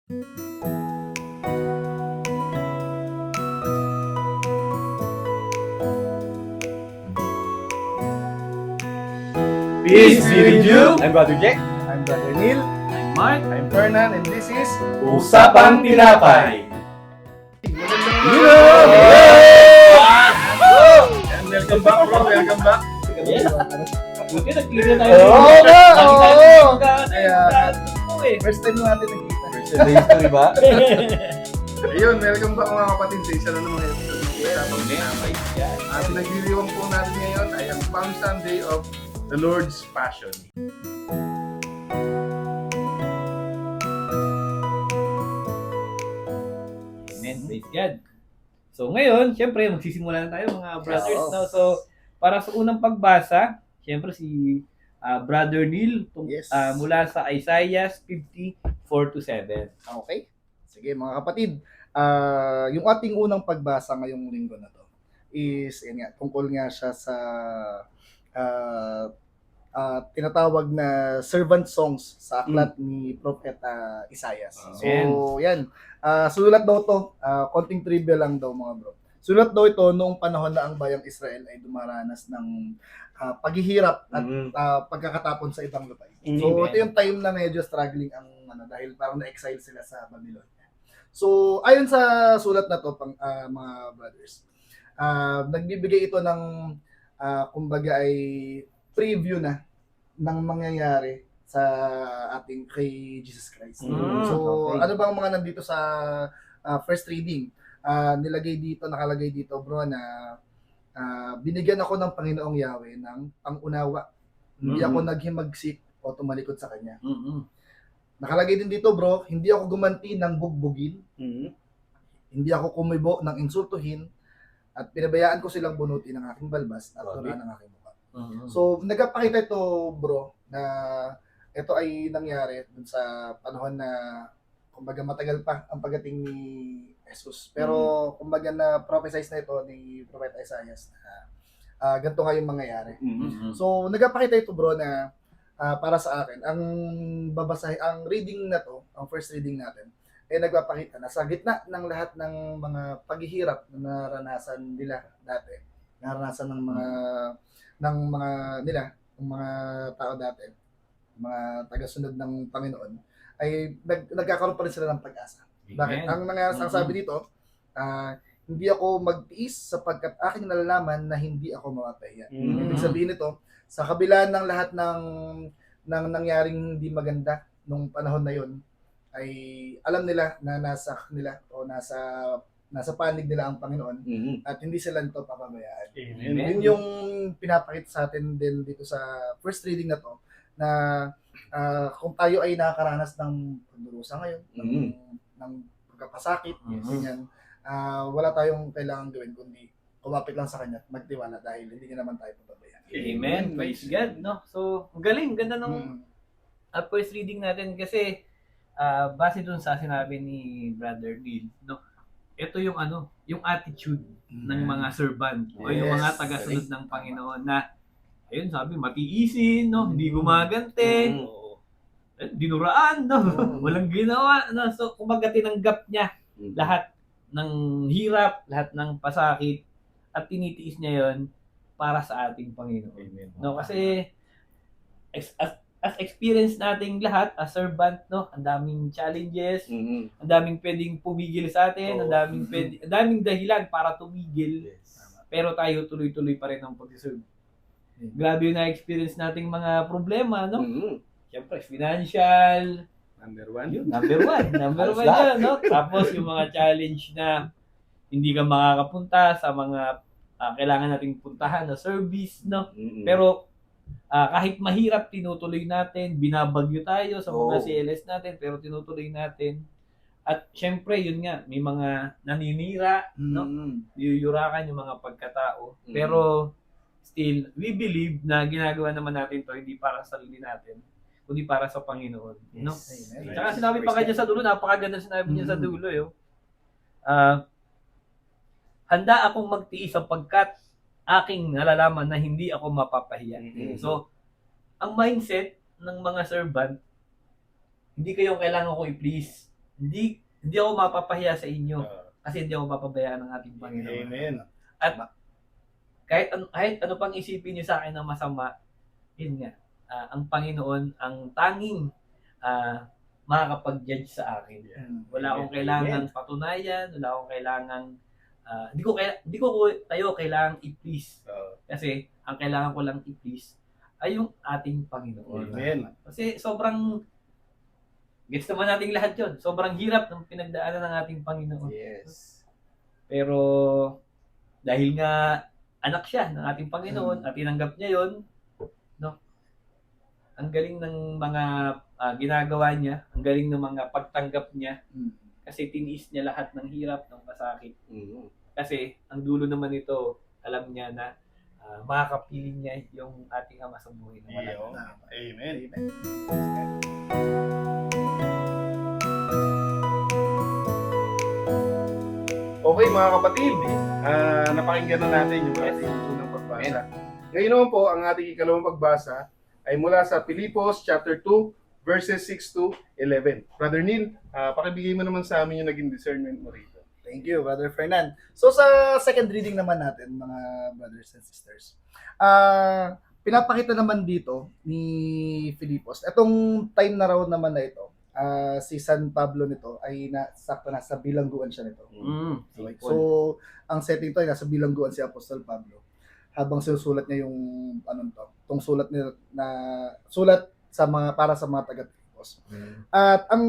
Peace be with you! I'm Brother Jack. I'm Brother Neil. I'm Mark. I'm Fernan, and this is Usapang Tinapay! And welcome back, bro. Welcome back. Buti nag-clear na tayo. Oo nga, oo. Kaya, First time natin nakita. First day history ba? Ayun, welcome back mga kapatid sa isa na namang episode ng Usapang Tinapay. At nagdiriwang po natin ngayon ay ang Palm Sunday of the Lord's Passion. Amen, praise God. So ngayon, syempre, magsisimula na tayo mga brothers. Yes. No? So, para sa unang pagbasa, syempre si Brother Neil Yes. mula sa Isaiah 50:4-7. Okay. Sige mga kapatid, yung ating unang pagbasa ngayong linggo na to is, yan nga, tungkol nga siya sa tinatawag na servant songs sa aklat ni Prophet Isaiah. So, yan. Sulat daw to, konting trivia lang daw mga bro. Sulat daw ito noong panahon na ang bayang Israel ay dumaranas ng paghihirap at pagkakatapon sa ibang lupain. So, Amen. ito yung time na medyo struggling ang dahil parang na-exile sila sa Babylon. So, ayon sa sulat na to, mga brothers, nagbibigay ito ng kumbaga ay preview na ng mangyayari sa ating kay Jesus Christ. So, okay. ano bang mga nandito sa first reading? Nakalagay dito bro na binigyan ako ng Panginoong Yahweh ng pangunawa. Hindi ako naghimagsik o tumalikod sa Kanya. Nakalagay din dito bro, hindi ako gumanti ng bugbugin, hindi ako kumibo ng insultuhin, at pinabayaan ko silang bunutin ng aking balbas at turuan ng aking mukha. So, nagpakita ito bro na ito ay nangyari dun sa panahon na kumbaga matagal pa ang pagdating ni Jesus. Pero kumbaga na prophesize na ito ni Prophet Isaiah na ganito nga yung mangyayari. So, nagpakita ito bro na para sa akin, ang reading na to, ang first reading natin, ay nagpapakita na sa gitna ng lahat ng mga paghihirap na naranasan nila dati, naranasan ng mga tao dati, mga tagasunod ng Panginoon, ay nagkakaroon pa rin sila ng pag-asa. Bakit? Ang sabi dito, hindi ako magtiis sapagkat aking nalalaman na hindi ako mapapahiya. Ibig sabihin nito, sa kabila ng lahat ng nangyaring hindi maganda nung panahon na yon, ay alam nila na nasa kanila o nasa panig nila ang Panginoon at hindi sila nito papabayaan. Yun yung pinapakita sa atin din dito sa first reading na to, na kung tayo ay nakakaranas ng pagdurusa ngayon, ng pagkapasakit, ganyan, wala tayong kailangan gawin kundi kumapit lang sa Kanya at magtiwala dahil hindi niya naman tayo papabayaan. Amen, praise God. No? So, galing, ganda ng first reading natin kasi base dun sa sinabi ni Brother Neil, no? Ito yung yung attitude ng mga servant o yung mga tagasunod ng Panginoon na ayun sabi matiisin, no? Hindi gumagante. Dinuraan, no? Walang ginawa, no? So kumbaga tinanggap niya lahat ng hirap, lahat ng pasakit at tinitiis niya 'yon para sa ating Panginoon. No, kasi as experience nating lahat as servant, no, ang daming challenges, ang daming pwedeng pumigil sa atin, ang daming dahilan para tumigil. Pero tayo tuloy-tuloy pa rin ang pag-serve. Grabe yung na-experience nating mga problema, no? Siyempre, financial, Number one. number one yun, no? Tapos yung mga challenge na hindi ka makakapunta sa mga kailangan nating puntahan na service, no? Pero kahit mahirap, tinutuloy natin, binabagyo tayo sa mga CLS natin, pero tinutuloy natin. At syempre, yun nga, may mga naninira, no? Yuyurakan yung mga pagkatao. Pero still, we believe na ginagawa naman natin to hindi para sa sarili natin, kundi para sa Panginoon. No? Amen. Tsaka sinabi pa kanya sa dulo, napakaganda sinabi niya sa dulo. Handa akong magtiis sapagkat aking nalalaman na hindi ako mapapahiya. So, ang mindset ng mga servant, hindi kayong kailangan ko i-please. hindi ako mapapahiya sa inyo Ah, kasi hindi ako mapabayaan ng ating Panginoon. amen. At kahit ano pang isipin niyo sa akin ng masama, yun nga, ang Panginoon ang tanging makakapag-judge sa akin. Wala akong kailangang patunayan, wala akong kailangang hindi ko tayo kailangang i-please. Kasi ang kailangan ko lang i-please ay yung ating Panginoon. Amen. Kasi sobrang gets naman nating lahat yun. Sobrang hirap ng pinagdaanan ng ating Panginoon. Yes. Pero dahil nga anak siya ng ating Panginoon at tinanggap niya yon, no? Ang galing ng mga ginagawa niya, ang galing ng mga pagtanggap niya kasi tiniis niya lahat ng hirap, ng masakit. Kasi ang dulo naman nito, alam niya na makakapiling niya yung ating Ama sa buhay na wala. Iyo. Amen. Okay mga kapatid, napakinggan na natin yung ating unang pagbasa. Ngayon naman po, ang ating ikalawang pagbasa ay mula sa Filipos chapter 2 verses 6 to 11. Brother Neil, pakibigay mo naman sa amin yung naging discernment mo rito. Thank you, Brother Fernan. So sa second reading naman natin, mga brothers and sisters, pinapakita naman dito ni Filipos, itong time na raw naman na ito, si San Pablo nito ay sakto nasa bilangguan siya nito. Okay. So, ang setting to ay nasa bilangguan si Apostol Pablo habang sinusulat niya yung tong sulat niya na sulat sa mga para sa mga taga-Filipos. At ang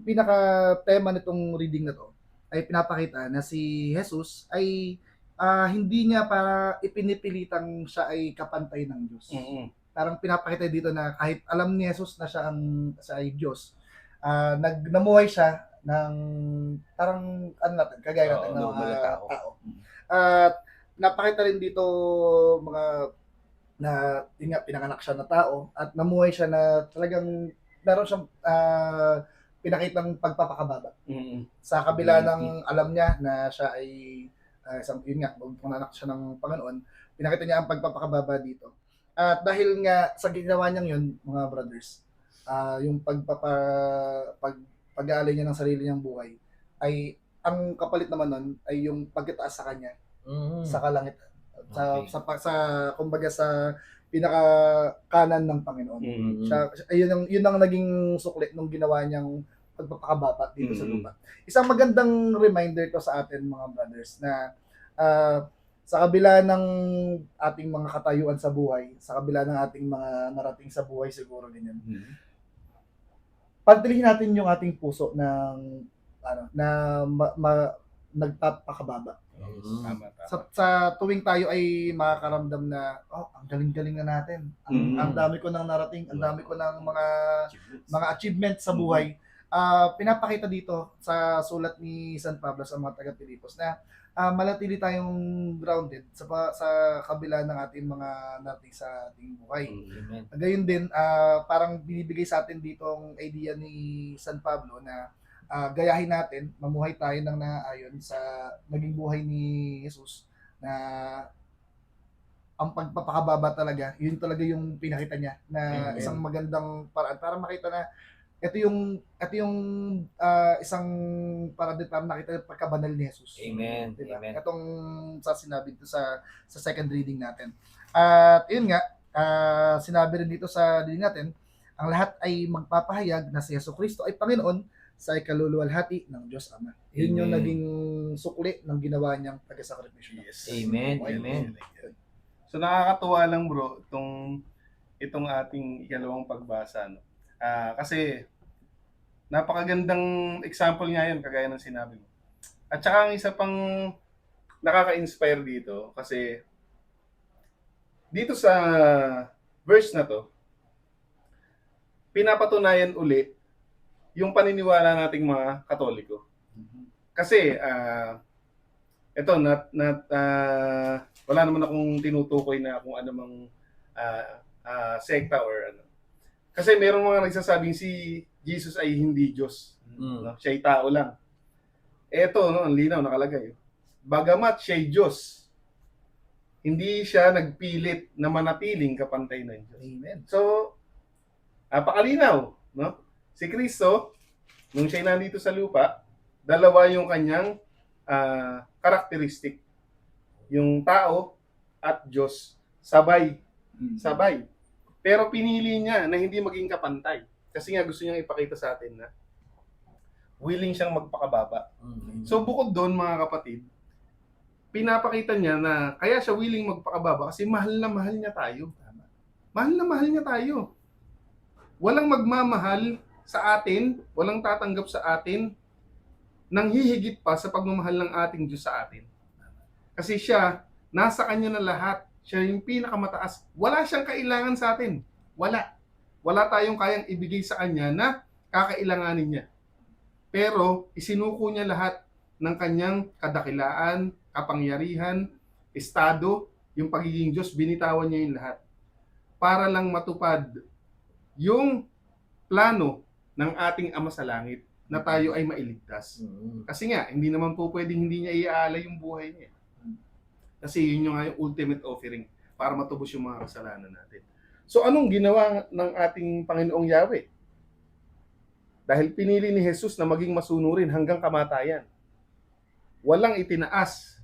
pinaka tema nitong reading na to ay pinapakita na si Jesus ay hindi niya para ipinipilitang siya ay kapantay ng Diyos. Parang pinapakita dito na kahit alam ni Jesus na siya ay Diyos, namuhay siya ng parang kagaya natin ng mga tao. At napakita rin dito mga na pinanganak siya na tao at namuhay siya na talagang meron siyang pinakitang pagpapakababa. Sa kabila ng alam niya na siya ay anak siya ng Panginoon, pinakita niya ang pagpapakababa dito. At dahil nga sa ginawa niyang yun, mga brothers, yung pag-aalay niya ng sarili niyang buhay, ay ang kapalit naman nun ay yung pagkitaas sa kanya sa kalangitan. Kumbaga sa pinaka kanan ng Panginoon. Yun ang naging sukli nung ginawa niyang pagpapakababa dito sa lupa. Isang magandang reminder to sa atin, mga brothers, na sa kabila ng ating mga katayuan sa buhay, sa kabila ng ating mga narating sa buhay siguro ganyan. Pagdilihin natin yung ating puso ng nagpapakababa. Tama. Sa tuwing tayo ay makakaramdam na ang galing-galing na natin. Ang dami ko nang narating, ang dami ko ng mga achievements sa buhay. Pinapakita dito sa sulat ni San Pablo sa mga taga-Filipos na manatili tayong grounded sa kabila ng ating mga narating sa ating buhay. Gayon din, parang binibigay sa atin dito ang idea ni San Pablo na gayahin natin, mamuhay tayo ng naayon sa naging buhay ni Jesus na ang pagpapakababa talaga, yun talaga yung pinakita niya na isang magandang paraan para makita na ito yung isang paraan para nakita yung pagkabanal ni Jesus. Amen. Diba? Amen. Itong sinabi dito sa second reading natin. At yun nga, sinabi rin dito sa reading natin, ang lahat ay magpapahayag na si Jesucristo ay Panginoon sa ikaluluwalhati ng Diyos Ama. Yun yung naging sukli ng ginawa niyang taga-sakripisyo. Yes. Amen. Amen. So nakakatuwa lang bro, itong ating ikalawang pagbasa. No? Kasi napakagandang example nga yun, kagaya ng sinabi mo. At saka ang isa pang nakaka-inspire dito, kasi dito sa verse na to, pinapatunayan uli yung paniniwala nating mga Katoliko. Kasi, wala naman akong tinutukoy na kung ano mang sekta or ano. Kasi merong mga nagsasabing si Jesus ay hindi Diyos. No? Siya ay tao lang. Eto, no, ang linaw nakalagay. Bagamat siya ay Diyos, hindi siya nagpilit na manatiling kapantay ng Diyos. Amen. So, pakalinaw, no? Si Kristo Nung siya nandito sa lupa, dalawa yung kanyang karakteristik. Yung tao at Diyos, sabay. Sabay. Pero pinili niya na hindi maging kapantay. Kasi nga gusto niyang ipakita sa atin na willing siyang magpakababa. So bukod doon mga kapatid, pinapakita niya na kaya siya willing magpakababa kasi mahal na mahal niya tayo. Mahal na mahal niya tayo. Walang magmamahal sa atin, walang tatanggap sa atin nang hihigit pa sa pagmamahal ng ating Diyos sa atin. Kasi siya, nasa kanya na lahat. Siya yung pinakamataas. Wala siyang kailangan sa atin. Wala. Wala tayong kayang ibigay sa kanya na kakailanganin niya. Pero isinuko niya lahat ng kanyang kadakilaan, kapangyarihan, estado, yung pagiging Diyos, binitawan niya yung lahat. Para lang matupad yung plano ng ating Ama sa Langit na tayo ay mailigtas. Kasi nga, hindi naman po pwedeng hindi niya iaalay yung buhay niya. Kasi yun yung ultimate offering para matubos yung mga kasalanan natin. So anong ginawa ng ating Panginoong Yahweh? Dahil pinili ni Jesus na maging masunurin hanggang kamatayan. Walang itinaas.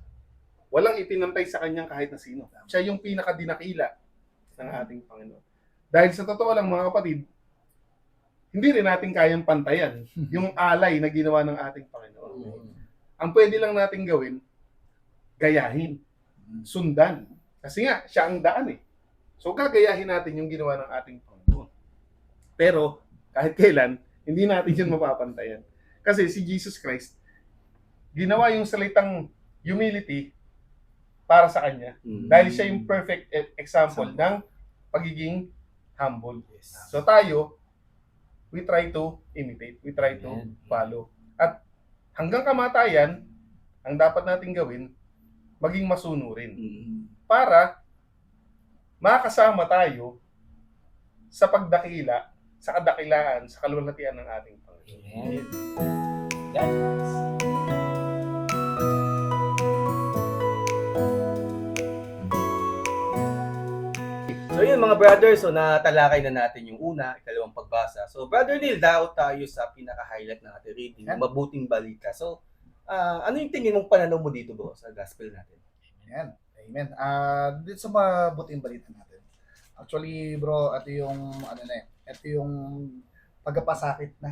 Walang itinantay sa kanyang kahit na sino. Siya yung pinakadinakila ng ating Panginoon. Dahil sa totoo lang mga kapatid, hindi rin natin kayang pantayan yung alay na ginawa ng ating Panginoon. Ang pwede lang natin gawin, gayahin, sundan. Kasi nga, siya ang daan eh. So gagayahin natin yung ginawa ng ating Panginoon. Pero, kahit kailan, hindi natin yun mapapantayan. Kasi si Jesus Christ, ginawa yung salitang humility para sa kanya. Dahil siya yung perfect example ng pagiging humble. So tayo, we try to imitate, we try to follow. At hanggang kamatayan, ang dapat natin gawin, maging masunurin. Para makasama tayo sa pagdakila, sa kadakilaan, sa kaluwalhatian ng ating Panginoon. So yun mga brothers, so natalakay na natin yung una, ikalawang pagbasa. So Brother Neil, daot tayo sa pinaka-highlight ng ating reading, mabuting balita. So ano yung tingin mong pananaw mo dito bro sa gospel natin? Ayan. Amen. Dito sa mabuting balita natin. Actually, bro, ito yung ito yung pagpapasakit na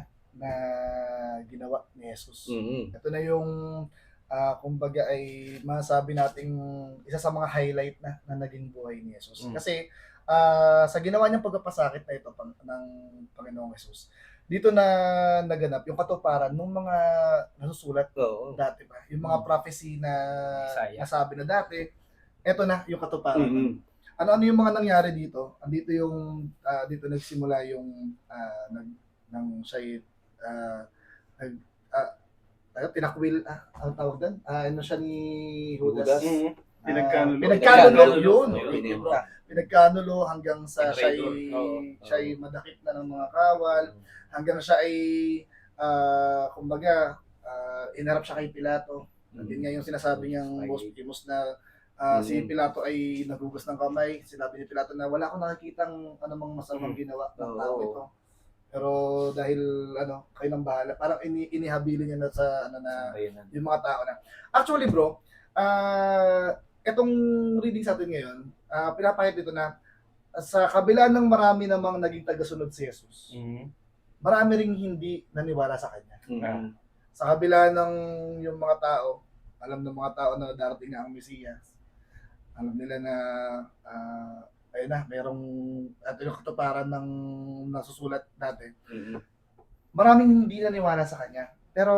ginawa ni Jesus. Ito na yung kumbaga ay masabi nating isa sa mga highlight na naging buhay ni Jesus. Kasi sa ginawa niyang pagpapasakit na ito ng Panginoong Jesus, dito na naganap yung katuparan ng mga nasusulat dati pa. Yung mga prophecy na nasabi na dati, eto na yung katuparan. Ano yung mga nangyari dito? Andito yung dito nagsimula yung nang siya tinakwil ang tawag doon. Ano siya ni Judas? Pinagkanulo yun. Pinagkanulo hanggang sa siya'y madakip na ng mga kawal, hanggang siya ay kumbaga inarap siya kay Pilato. Yun nga yung sinasabi niyang most famous na si Pilato ay nagugas ng kamay. Sinabi ni Pilato na wala akong nakikitang anumang masamang ginawa ng tao ito. Pero dahil kayo nang bahala, parang inihabilin niya na sa yung mga tao na. Actually bro, etong reading sa atin ngayon, pinapakita dito na sa kabila ng marami namang naging tagasunod si Jesus, marami ring hindi naniwala sa kanya. Sa kabila ng yung mga tao, alam ng mga tao na darating na ang Mesiyas, alam nila na ayun na, merong yung katuparan ng nasusulat dati. Maraming hindi naniwala sa kanya. Pero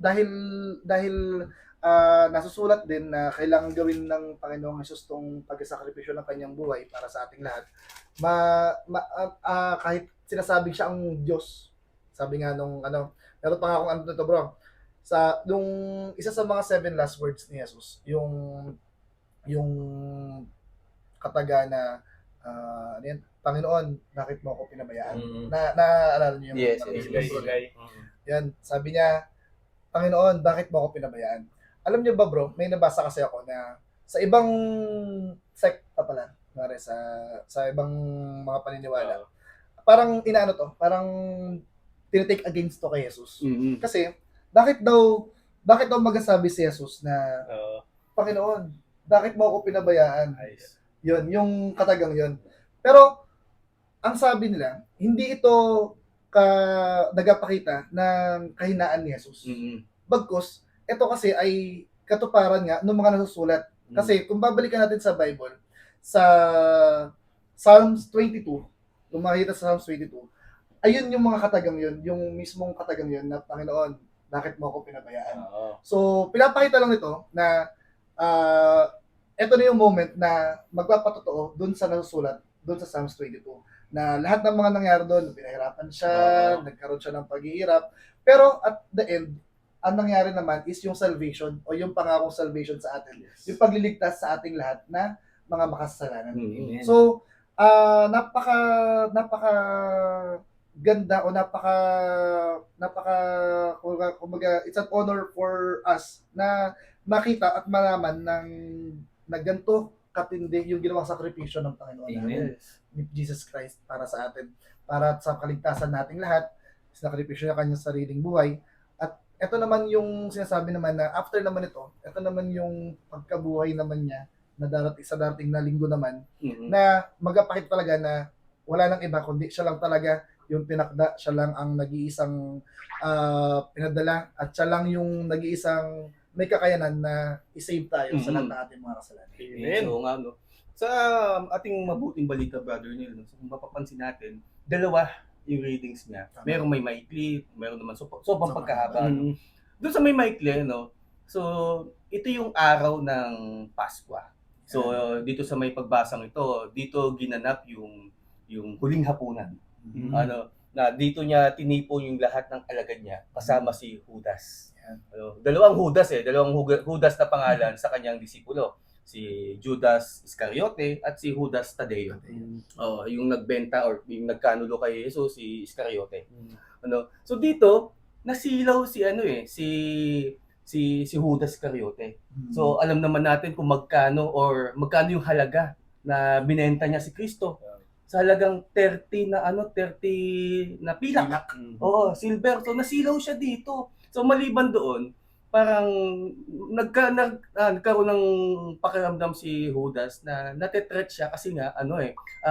dahil nasusulat din na kailangan gawin ng Panginoong Hesus tong pagsasakripisyo ng kanyang buhay para sa ating lahat, kahit sinasabing siya ang Diyos, sabi nga nung meron pa nga akong dito bro, nung isa sa mga 7 last words ni Jesus, yung kataga na Panginoon, bakit mo ako pinabayaan? Naalala niyo yung Yes. Yan, sabi niya, Panginoon, bakit mo ako pinabayaan? Alam niyo ba bro, may nabasa kasi ako na sa ibang sekta pala, sa ibang mga paniniwala, parang parang tinitake against to kay Jesus. Mhm. Kasi, bakit daw magasabi si Jesus na, Panginoon, bakit mo ako pinabayaan? Ayos. Yun, yung katagang yun. Pero, ang sabi nila, hindi ito nagapakita ng kahinaan ni Jesus. Mhm. Bagkus, ito kasi ay katuparan nga ng mga nasusulat. Kasi kung babalikan natin sa Bible, sa Psalms 22, kung makikita sa Psalms 22, ayun yung mga katagang yun, yung mismong katagang yun na Panginoon, bakit mo ako pinabayaan? Oo. So, pinapakita lang nito na ito na yung moment na magpapatotoo dun sa nasusulat, dun sa Psalms 22, na lahat ng mga nangyari doon, pinahirapan siya, nagkaroon siya ng paghihirap, pero at the end, ang nangyari naman is yung salvation o yung pangakong salvation sa atin. Yung pagliligtas sa ating lahat na mga makasalanan. Mhm. So, napaka ganda o kumbaga, it's an honor for us na makita at malaman na ganito katindi yung ginawang sakripisyo ng Panginoon natin, ni Jesus Christ para sa atin, para sa kaligtasan nating lahat, sinakripisyo niya kanyang sariling buhay. At ito naman yung sinasabi naman na after naman ito naman yung pagkabuhay naman niya na darating na linggo naman, Mhm. na magapakit talaga na wala nang iba kundi siya lang talaga yung tinakda, siya lang ang nag-iisang pinadala, at siya lang yung nag-iisang may kakayanan na i-save tayo sa lahat ng ating mga kasalanan. Amen. So nga, no? Sa ating mabuting balita, Brother Neil, no? So, kung mapapansin natin, dalawa yung readings niya. Tama. Merong may maikli, meron naman sobrang pagkahaba. No? Mhm. Doon sa may maikli, no? So, ito yung araw ng Pasko. So, dito sa may pagbasang ito, dito ginanap yung huling hapunan. Mhm. Ano, na dito niya tinipo yung lahat ng alagad niya kasama si Judas. Ano, dalawang Judas na pangalan sa kanyang disipulo, si Judas Iscariote at si Judas Tadeo. Oh, yung nagbenta or yung nagkanulo kay Jesus, si Iscariote. Ano? So dito nasilaw si Judas Iscariote. So alam naman natin kung magkano yung halaga na binenta niya si Kristo. Sa halagang 30 na pilak. Oo, silver. So nasilaw siya dito. So maliban doon, parang nagkaroon ng pakiramdam si Judas na natetret siya kasi nga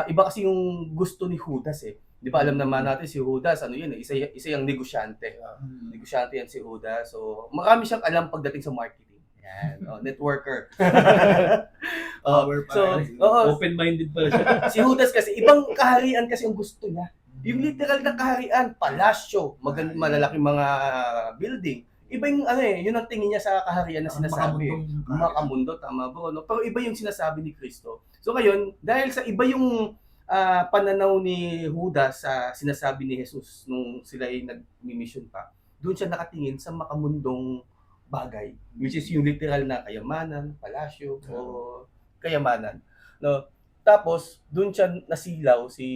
iba kasi yung gusto ni Judas eh. 'Di ba alam naman natin si Judas, isa yung negosyante. Negosyante yan si Judas. So marami siyang alam pagdating sa marketing. Yan, networker. Open-minded pala siya. Si Judas kasi ibang kaharian kasi ang gusto niya. Yung literal na kaharian, palasyo, malalaking mga building. Iba yung yun ang tingin niya sa kaharian na sinasabi. Makamundo, tama ba? No? Pero iba yung sinasabi ni Kristo. So ngayon, dahil sa iba yung pananaw ni Judas sa sinasabi ni Jesus nung sila ay nag-mission pa, doon siya nakatingin sa makamundong bagay, which is yung literal na kayamanan, palasyo, o kayamanan. No? Tapos, doon siya nasilaw si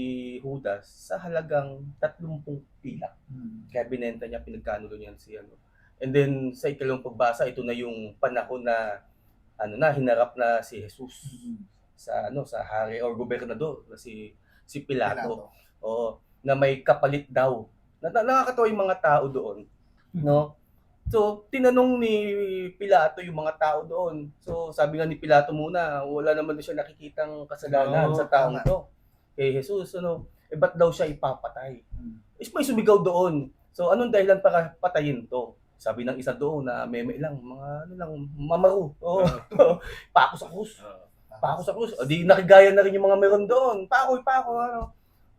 Judas sa halagang 30 pilak. Kaya binenta niya, pinagkanulo niya si And then, sa ikalawang pagbasa, ito na yung panahon na hinarap na si Jesus sa hari or gobernador na si Pilato. Oo, na may kapalit daw. Nakakatawa yung mga tao doon, no? So, tinanong ni Pilato yung mga tao doon. So, sabi nga ni Pilato muna, wala naman siya nakikitang kasalanan sa taong to. Kay Jesus, ba't daw siya ipapatay? May sumigaw doon. So, anong dahilan para patayin to? Sabi ng isa doon na meme lang, mamaru. Pako sa krus. Pako sa krus. O di nakigaya na rin yung mga meron doon. Pako.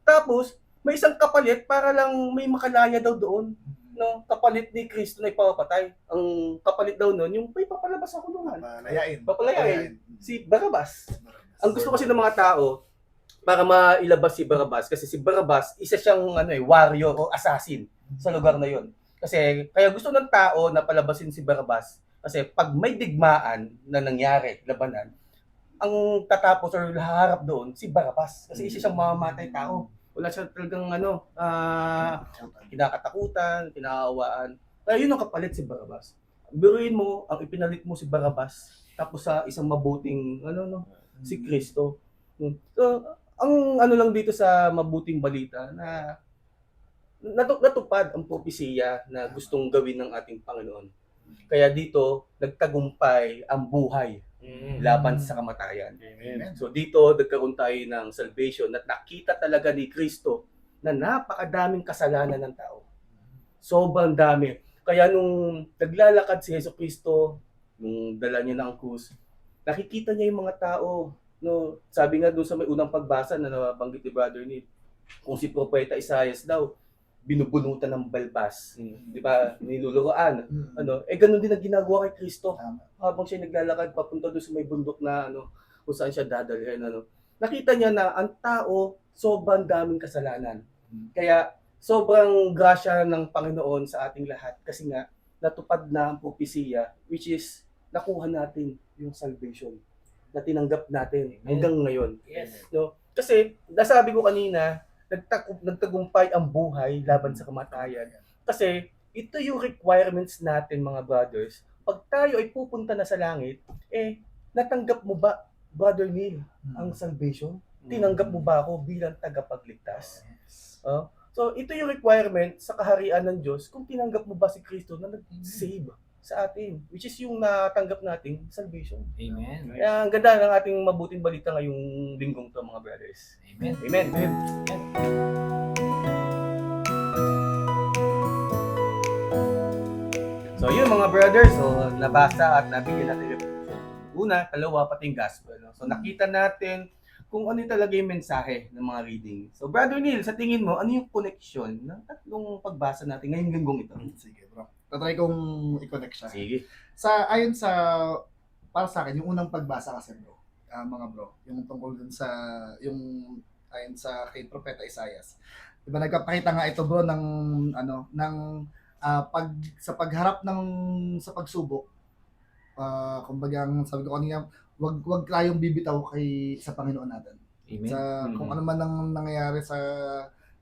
Tapos, may isang kapalit para lang may makalaya daw doon. No, kapalit ni Kristo na ipapatay. Ang kapalit daw noon, yung may papalabas sa kulungan. Papalayain. Si Barabas. Ang gusto kasi ng mga tao, para mailabas si Barabas, kasi si Barabas, isa siyang warrior o assassin sa lugar na yon. Kasi, kaya gusto ng tao na palabasin si Barabas, kasi pag may digmaan na nangyari, labanan, ang tatapos or haharap doon, si Barabas. Kasi isa siyang mamamatay tao. Wala siya talagang kinakatakutan, kinakaawaan. Kaya yun ang kapalit si Barabas. Biruin mo, ang ipinalit mo si Barabas, tapos sa isang mabuting, si Kristo. So, ang lang dito sa mabuting balita na natupad ang propesiya na gustong gawin ng ating Panginoon. Kaya dito, nagtagumpay ang buhay laban sa kamatayan. Amen. So dito, nagkaroon tayo ng salvation at nakita talaga ni Kristo na napakadaming kasalanan ng tao. Sobrang dami. Kaya nung naglalakad si Yesu Kristo, nung dala niya ng krus, nakikita niya yung mga tao. No, sabi nga doon sa may unang pagbasa na nabanggit ni Brother Neil, kung si Propeta Isaias daw, binubunutan ng balbas. Di ba? Niluluroan. Ganun din ang ginagawa kay Kristo. Tama. Habang siya naglalakad papunta doon sa may bundok na kung saan siya dadalhin. Nakita niya na ang tao, sobrang daming kasalanan. Kaya sobrang grasya ng Panginoon sa ating lahat kasi nga natupad na ang propesiya, which is nakuha natin yung salvation na tinanggap natin hanggang ngayon. Yes. No? Kasi nasabi ko kanina, nagtagumpay ang buhay laban sa kamatayan. Kasi ito yung requirements natin, mga brothers. Pag tayo ay pupunta na sa langit, natanggap mo ba, Brother Neil, ang salvation? Tinanggap mo ba ako bilang tagapagligtas? So ito yung requirement sa kaharian ng Diyos kung tinanggap mo ba si Kristo na nag-save sa atin, which is yung natanggap nating salvation. Amen. Kaya ang ganda ng ating mabuting balita ngayong linggong to, mga brothers. Amen. Amen. So yun, mga brothers, so nabasa at nabigyan natin yung una, dalawa, pati yung gospel. No? So nakita natin kung ano talaga yung mensahe ng mga reading. So Brother Neil, sa tingin mo, ano yung connection ng tatlong pagbasa natin ngayong linggong ito? Sige bro. Tatry kong i-connect siya. Sige. Ayon sa, para sa akin, yung unang pagbasa kasi bro, mga bro, yung tungkol dun sa, yung ayon sa kay Propeta Isaias. Diba nagpapakita nga ito bro ng, sa pagharap sa pagsubok, kumbaga, sabi ko kanina, wag tayong bibitaw sa Panginoon natin. Amen. Kung ano man ang nangyayari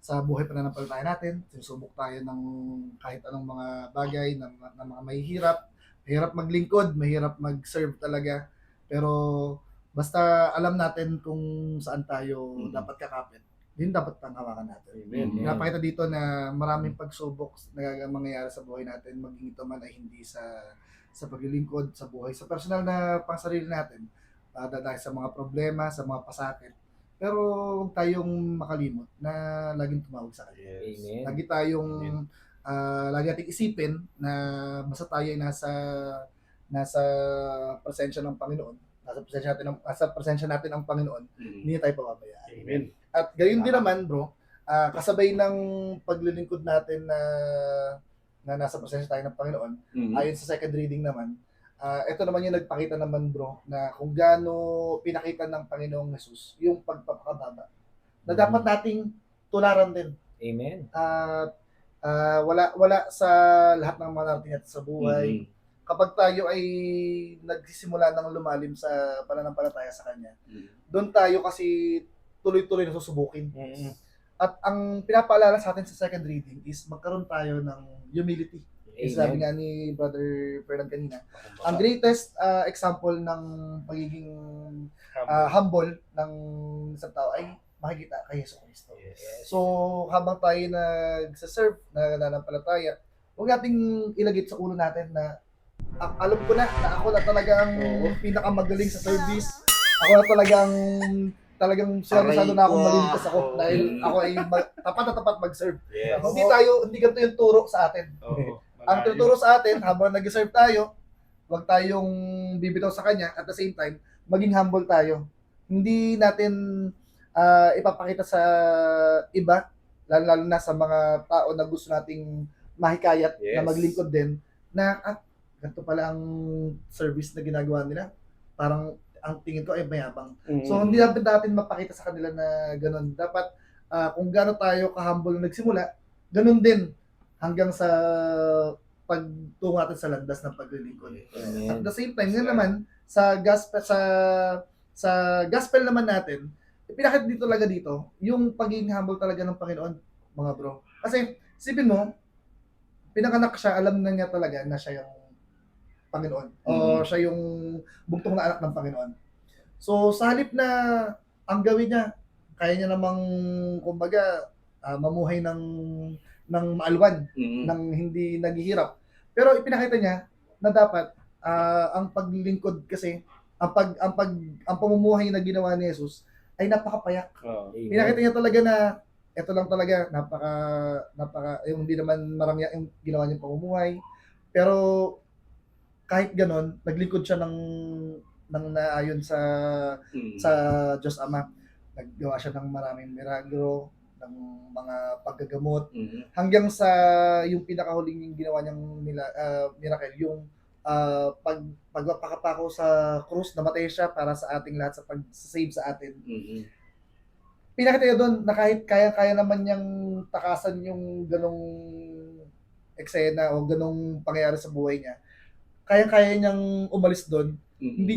sa buhay pananampalataya natin, sinusubok tayo ng kahit anong mga bagay, ng mga mahihirap, mahirap maglingkod, mahirap mag-serve talaga, pero basta alam natin kung saan tayo dapat kakapit, din dapat panghawakan natin. Amen. Napakita dito na maraming pagsubok na mangyayari sa buhay natin, maging ito man ay hindi sa paglilingkod, sa buhay, sa personal na pangsarili natin, dahil sa mga problema, sa mga pasakit. Pero huwag tayong makalimot na laging tumawag sa Kanya. Amen. Lagi tayong, lagi nating isipin na basta tayo ay nasa presensya ng Panginoon, nasa presensya natin ang Panginoon, hindi tayo pababayaan. Amen. At gayon din naman bro, kasabay ng paglilingkod natin na nasa presensya tayo ng Panginoon, ayon sa second reading naman, ito naman yung nagpakita naman bro, na kung gaano pinakita ng Panginoong Jesus yung pagpapakababa, na dapat nating tularan din. Amen. Wala sa lahat ng mga narating natin sa buhay. Kapag tayo ay nagsisimula ng lumalim sa pananampalataya sa Kanya, doon tayo kasi tuloy-tuloy na susubukin. At ang pinapaalala sa atin sa second reading is magkaroon tayo ng humility. Sabi nga ni Brother Ferdinand kanina, ang greatest example ng pagiging humble ng isang tao ay makikita kay Yesu Cristo. Yes. So, habang tayo nagsaserve, nananampalataya, huwag nating ilagay sa ulo natin na alam ko na ako na talagang pinakamagaling sa service. Ako na talagang masyado na akong maligtas ako dahil ako ay tapat mag-serve. Yes. Hindi ganito yung turo sa atin. Ang tuturo sa atin, habang nag-serve tayo, huwag tayong bibitaw sa Kanya, at the same time, maging humble tayo. Hindi natin ipapakita sa iba, lalo na sa mga tao na gusto nating mahikayat na maglingkod din, na ganito pala ang service na ginagawa nila. Parang ang tingin ko ay mayabang. So hindi dapat natin mapakita sa kanila na ganun. Dapat kung gano'n tayo ka-humble na nagsimula, ganun din hanggang sa pagtungo natin sa landas ng paglilingkod. At the same time, nga naman sa gospel naman natin, pinakita dito talaga dito yung pagiging humble talaga ng Panginoon, mga bro. Kasi sipin mo, pinanganak siya, alam na niya talaga na siya yung Panginoon o siya yung bugtong na anak ng Panginoon. So sa halip na ang gawin niya, kaya niya namang kumbaga mamuhay ng maalwan, Mm. ng hindi naghihirap. Pero ipinakita niya na dapat ang paglilingkod kasi ang pamumuhay na ginawa ni Jesus ay napakapayak. Oo. Pinakita niya talaga na ito lang talaga napaka yung hindi naman marami yung ginawa niyang pamumuhay. Pero kahit ganon, naglingkod siya ng naayon sa Mm. Diyos Ama. Naggawa siya ng maraming milagro, ng mga paggagamot, Mm. hanggang sa yung pinakahuling yung ginawa niyang miracle, yung pagpapakapako sa krus, namatay siya para sa ating lahat, sa pag-save sa atin. Mm. Pinakita niya doon na kahit kaya naman niyang takasan yung ganong eksena o ganong pangyayari sa buhay niya, kaya niyang umalis doon. Mm. Hindi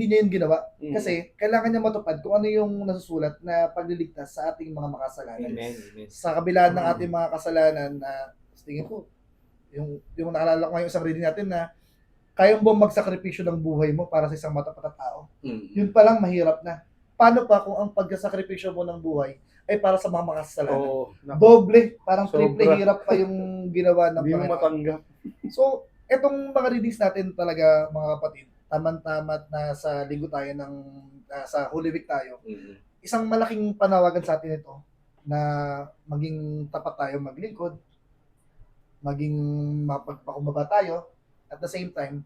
niya yun ginawa. Mm. Kasi kailangan niya matupad kung ano yung nasusulat na pagliligtas sa ating mga makasalanan. Amen. Amen. Sa kabila ng ating mga kasalanan na sa tingin ko, yung naalala ko ngayong isang reading natin na kayang mo magsakripisyo ng buhay mo para sa isang matapat na tao. Mm. Yun pa lang mahirap na. Paano pa kung ang pagsakripisyo mo ng buhay ay para sa mga makasalanan? Oo. Naku. Doble, parang triple Sobra. hirap pa yung ginawa ng Hindi mo Panginoon. matanggap. So, etong mga readings natin talaga, mga kapatid, taman-tamat na sa linggo tayo sa Holy Week tayo. Mm. Isang malaking panawagan sa atin ito na maging tapat tayo maglingkod, maging mapagpakumbaba tayo, at the same time,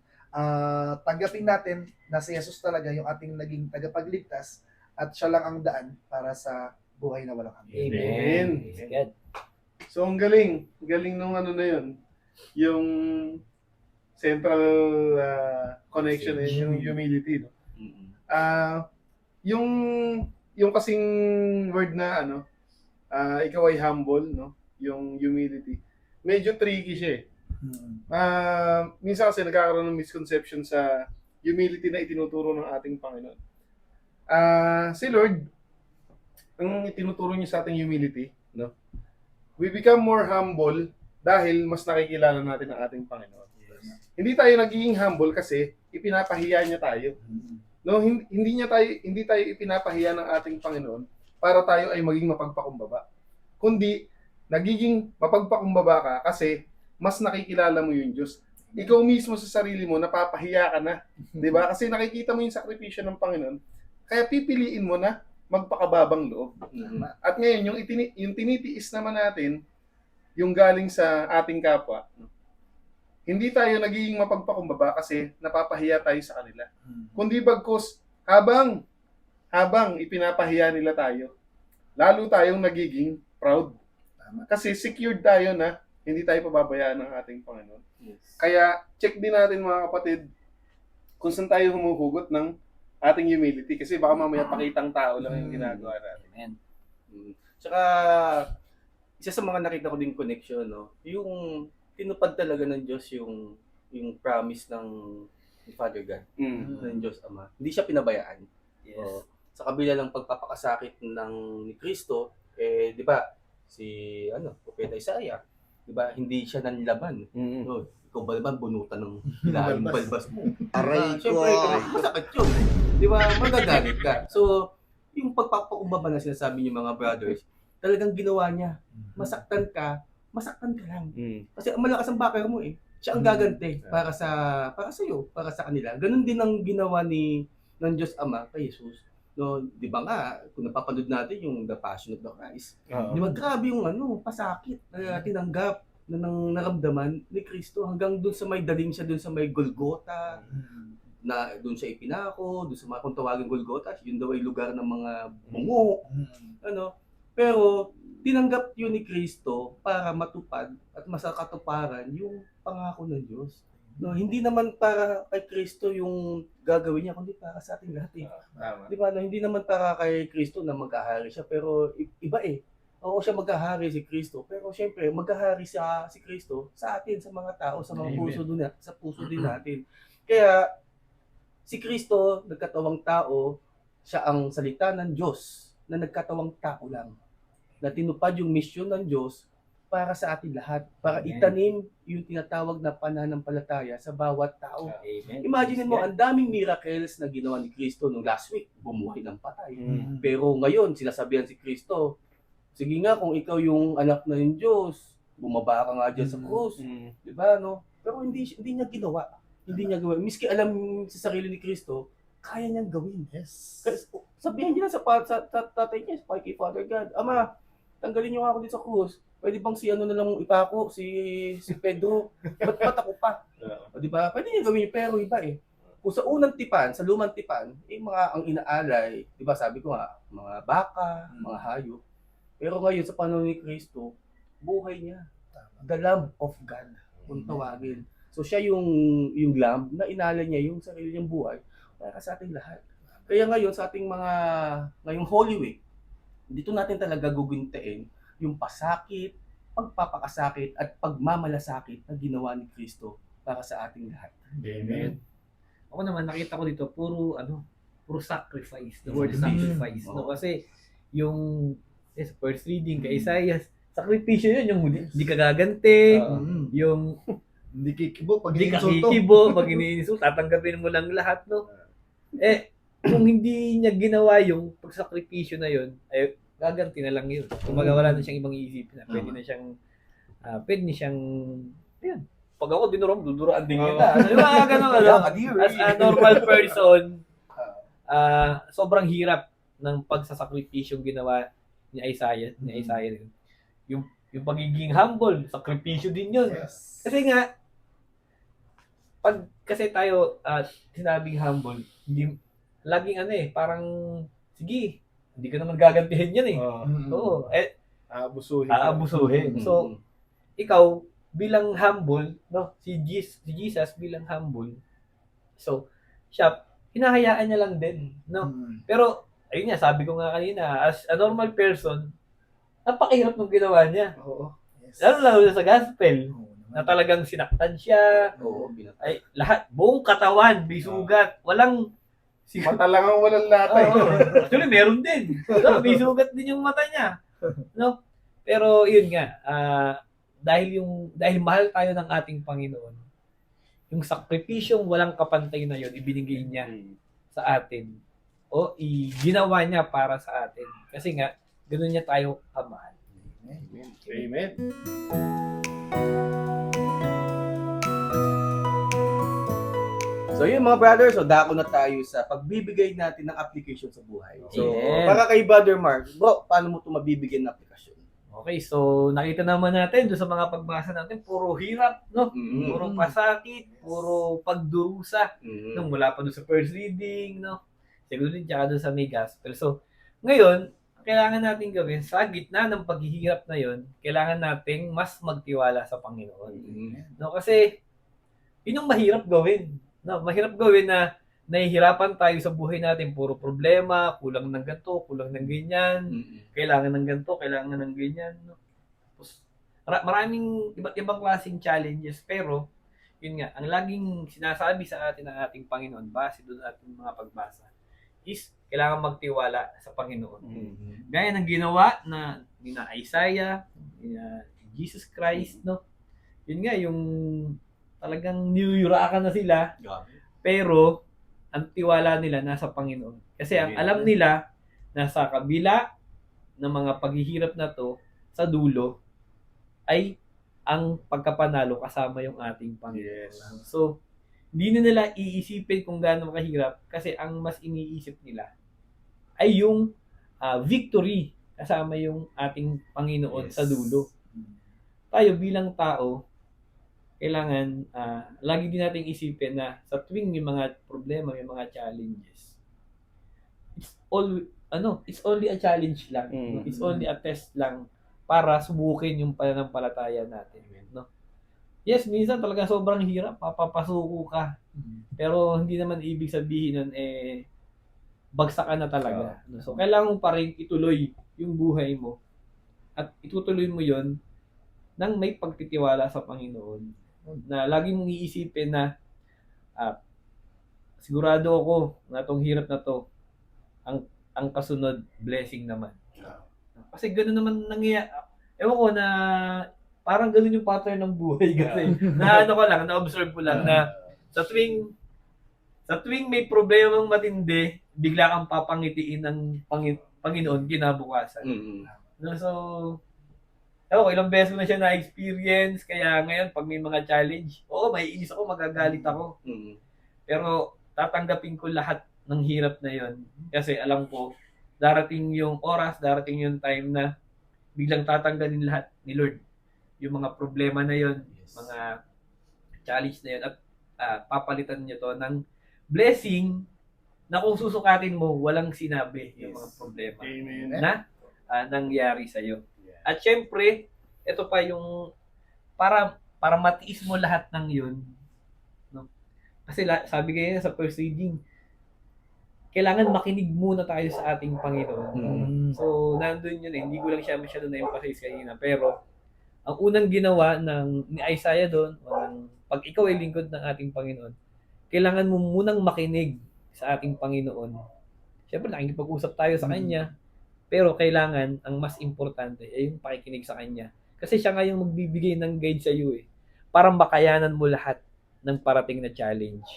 tanggapin natin na si Jesus talaga yung ating naging tagapagligtas at siya lang ang daan para sa buhay na walang hanggan. Amen. Amen. Good. So, ang galing. Galing nung ano na yun. Yung central connection na yun, yung humility. No? Mm. Yung yung kasing word na ikaw ay humble, no? Yung humility. Medyo tricky siya eh. Minsan kasi nagkakaroon ng misconception sa humility na itinuturo ng ating Panginoon. Si Lord, ang itinuturo niya sa ating humility, no? We become more humble dahil mas nakikilala natin ang ating Panginoon. Hindi tayo nagiging humble kasi ipinapahiya niya tayo. No, hindi tayo ipinapahiya ng ating Panginoon para tayo ay maging mapagpakumbaba. Kundi nagiging mapagpakumbaba ka kasi mas nakikilala mo yung Diyos. Ikaw mismo sa sarili mo napapahiya ka na, 'di ba? Kasi nakikita mo yung sakripisyo ng Panginoon. Kaya pipiliin mo na magpakababang loob. Mm. At ngayon yung tinitiis naman natin yung galing sa ating kapwa. Hindi tayo nagiging mapagpakumbaba kasi napapahiya tayo sa kanila. Kundi bagkus habang ipinapahiya nila tayo, lalo tayong nagiging proud. Kasi secured tayo na hindi tayo pababayaan ng ating Panginoon. Yes. Kaya check din natin mga kapatid kung saan tayo humuhugot ng ating humility kasi baka mamaya pakitang tao lang yung ginagawa natin. Amen. Mm. Tsaka, isa sa mga nakita ko din connection, no? Yung tinupad talaga ng Diyos yung promise ni Father God, ng Diyos Ama. Hindi siya pinabayaan. Yes. Oo. Sa kabila ng pagpapakasakit ni Kristo, di ba, Propeta Isaiah, di ba, hindi siya nanlaban. No, ikaw ba naman bunutan ng hilaing balbas mo? Aray ko. Siyempre, masakit yun. Di ba, magagalit ka. So, yung pagpapakumbaba na sinasabi niyo mga brothers, talagang ginawa niya. Masaktan ka lang. Kasi malakas ang backer mo eh. Siya ang gaganti para sa iyo, para sa kanila. Ganun din ang ginawa ng Diyos Ama kay Jesus. No, 'di ba nga kung napapanood natin yung The Passion of the Christ. Di ba grabe yung pasakit na tinanggap na naramdaman ni Kristo hanggang doon sa may daling siya doon sa may Golgotha, na doon siya ipinako, doon sa mga kung tawagin Golgotha, yun daw ay lugar ng mga bungo. Pero tinanggap yun ni Kristo para matupad at masakatuparan yung pangako ng Diyos. No, hindi naman para kay Kristo yung gagawin niya, kundi para sa ating lahat eh. Tama. Di ba? No, hindi naman para kay Kristo na maghahari siya, pero iba eh. Oo siya maghahari si Kristo, pero syempre maghahari si Kristo sa atin, sa mga tao, sa mga Amen. puso din natin. Kaya si Kristo, nagkatawang tao, siya ang salita ng Diyos na nagkatawang tao lang. Na tinupad yung misyon ng Diyos para sa atin lahat. Para Amen. itanim yung tinatawag na pananampalataya sa bawat tao. Amen. Imagine mo, ang daming miracles na ginawa ni Kristo nung last week. Bumuhay ng patay. Mm. Pero ngayon, sinasabihan si Kristo, sige nga kung ikaw yung anak na ng Diyos, bumaba ka nga dyan sa cross. Di ba, no? Pero hindi niya ginawa. Hindi niya gawin. Miski alam sa sarili ni Kristo, kaya niyang gawin. Yes. Kasi sabihin niya sa tatay niya, kay Father God, Ama, tanggalin niyo ako dito sa krus. Pwede bang si ano na lang ipako, si Pedro? Ba't ako pa? O, di ba? Pwede niya gawin yun, pero iba eh. Kung sa unang tipan, sa lumang tipan, mga ang inaalay, di ba sabi ko nga, mga baka, mga hayop. Pero ngayon sa panahon ni Kristo, buhay niya. The Lamb of God, kung tawagin. So siya yung lamb na inalay niya yung sarili niyang buhay para sa ating lahat. Kaya ngayon sa ating ngayong Holy Week, dito natin talaga guguntain yung pasakit, pagpapakasakit at pagmamalasakit na ginawa ni Kristo para sa ating lahat. Amen. Ako naman nakita ko dito puro sacrifice. The word sacrifice, no? Kasi yung first reading kay Isaiah, sakripisyo yun, yung hindi ka gaganti, yung Hindi kikibo pag hindi ka iinsulto. kikibo, pag iniinsult, tatanggapin mo lang lahat, no? Kung hindi niya ginawa yung pagsakripisyo na yun, gaganti na lang yun. Kung wala na siyang ibang iisipin na, pwede na siyang, ayun, pag ako dinurom, duduraan din kita. Yung mga ganun, as a normal person, sobrang hirap ng pagsasakripisyong ginawa ni Isaiah rin. Yung pagiging humble, sakripisyo din yun. Yes. Kasi nga, kasi tayo sinabing humble, hindi, laging parang, sige, hindi ka naman gagantihin yan eh. Oo, aabusuhin. So, ikaw, bilang humble, no, si Jesus bilang humble, so, siya, hinahayaan niya lang din, no? Pero, ayun nga, sabi ko nga kanina, as a normal person, napakahirap ng ginawa niya. Oo. Yes. Lalo sa gospel, na talagang sinaktan siya, Pinatay. lahat, buong katawan, may sugat, walang, Mata lang ang walang latay. actually, meron din. No, may sugat din yung mata niya. No? Pero, yun nga, dahil mahal tayo ng ating Panginoon, yung sakripisyong walang kapantay na yun, ibinigay niya sa atin. O ginawa niya para sa atin. Kasi nga, ganoon niya tayo kamahal. Amen. So yun mga brothers, so dako na tayo sa pagbibigay natin ng application sa buhay. So Yes. para kay Brother Mark, bro, paano mo ito mabibigyan ng aplikasyon? Okay, so nakita naman natin doon sa mga pagbasa natin, puro hirap, no? Puro pasakit, puro pagdurusa. Nung mula pa doon sa first reading, no? Siguro din tsaka doon sa may gospel. So, ngayon, kailangan natin gawin sa gitna ng paghihirap na yon, kailangan nating mas magtiwala sa Panginoon. No, kasi yun yung mahirap gawin. No, mahirap gawin na nahihirapan tayo sa buhay natin, puro problema, kulang ng ganito, kulang ng ganyan, kailangan ng ganito, kailangan ng ganyan. No? Tapos, maraming iba't ibang klaseng challenges, pero yun nga, ang laging sinasabi sa atin ng ating Panginoon, base doon sa ating mga pagbasa, is kailangan magtiwala sa Panginoon. Gaya ng ginawa ni Isaiah, ni Jesus Christ, no? Yun nga, yung talagang niyuyurakan na sila, pero ang tiwala nila nasa Panginoon. Kasi ang alam nila, nasa kabila ng mga paghihirap na to, sa dulo, ay ang pagkapanalo kasama yung ating Panginoon. Yes. So, hindi na nila iisipin kung gaano kahirap kasi ang mas iniisip nila ay yung victory kasama yung ating Panginoon sa dulo. Tayo bilang tao, kailangan lagi din nating isipin na sa tuwing may mga problema, may mga challenges, it's only a challenge lang. No? It's only a test lang para subukin yung pananampalataya natin, no? Yes, minsan talaga sobrang hirap, papapasuko ka. Pero hindi naman ibig sabihin nun bagsak ka na talaga. No? So kailangan mo pa rin ituloy yung buhay mo at itutuloy mo yon nang may pagtitiwala sa Panginoon. Na lagi mong iisipin na sigurado ako na itong hirap na to, ang kasunod, blessing naman. Kasi gano'n naman nangyayari. Ewan ko na parang gano'n yung pattern ng buhay kasi. Na-observe ko lang na sa tuwing may problemang matindi, bigla kang papangitiin ng Panginoon kinabukasan. No, so, Ewan ko, ilang beses ko na siya na-experience, kaya ngayon, pag may mga challenge, oo, may inis ako, magagalit ako. Mm. Pero tatanggapin ko lahat ng hirap na yon kasi alam ko, darating yung oras, darating yung time na biglang tatanggalin lahat ni Lord. Yung mga problema na yon, Yes. mga challenge na yun, at papalitan niyo to ng blessing na kung susukatin mo, walang sinabi yung mga Yes. problema Amen. na nangyari sa'yo. Yeah. At syempre, ito pa yung para matiis mo lahat ng yun. No? Kasi sabi kayo sa first reading, kailangan makinig muna tayo sa ating Panginoon. So, nandun yun eh. Hindi ko lang siya masyado na-emphasize kanina. Pero, ang unang ginawa ni Isaiah doon, pag ikaw ay lingkod ng ating Panginoon, kailangan mo munang makinig sa ating Panginoon. Siyempre, nakikipag-usap tayo sa Kanya. Pero kailangan, ang mas importante ay yung pakikinig sa Kanya. Kasi siya nga yung magbibigay ng guide sa iyo eh. Para makayanan mo lahat ng parating na challenge.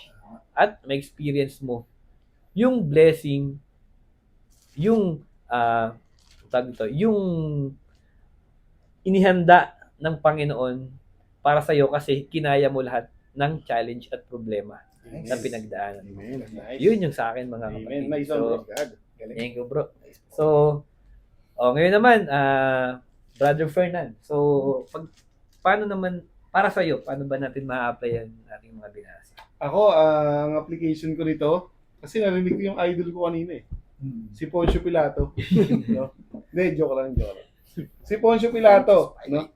At ma-experience mo yung blessing, yung yung inihanda ng Panginoon para sa iyo kasi kinaya mo lahat ng challenge at problema na pinagdaanan. Amen. Nice. Yun yung sa akin mga Amen. kapatid. Nice So, one, God. Galing. thank you bro. So, ngayon naman, Brother Fernand. So, paano naman, para sa iyo, paano ba natin ma-apply yan ating mga binasa? Ako, ang application ko nito, kasi narinig ko yung idol ko kanina eh. Si Poncio Pilato. No? Hindi, joke lang. Si Poncio Pilato, no?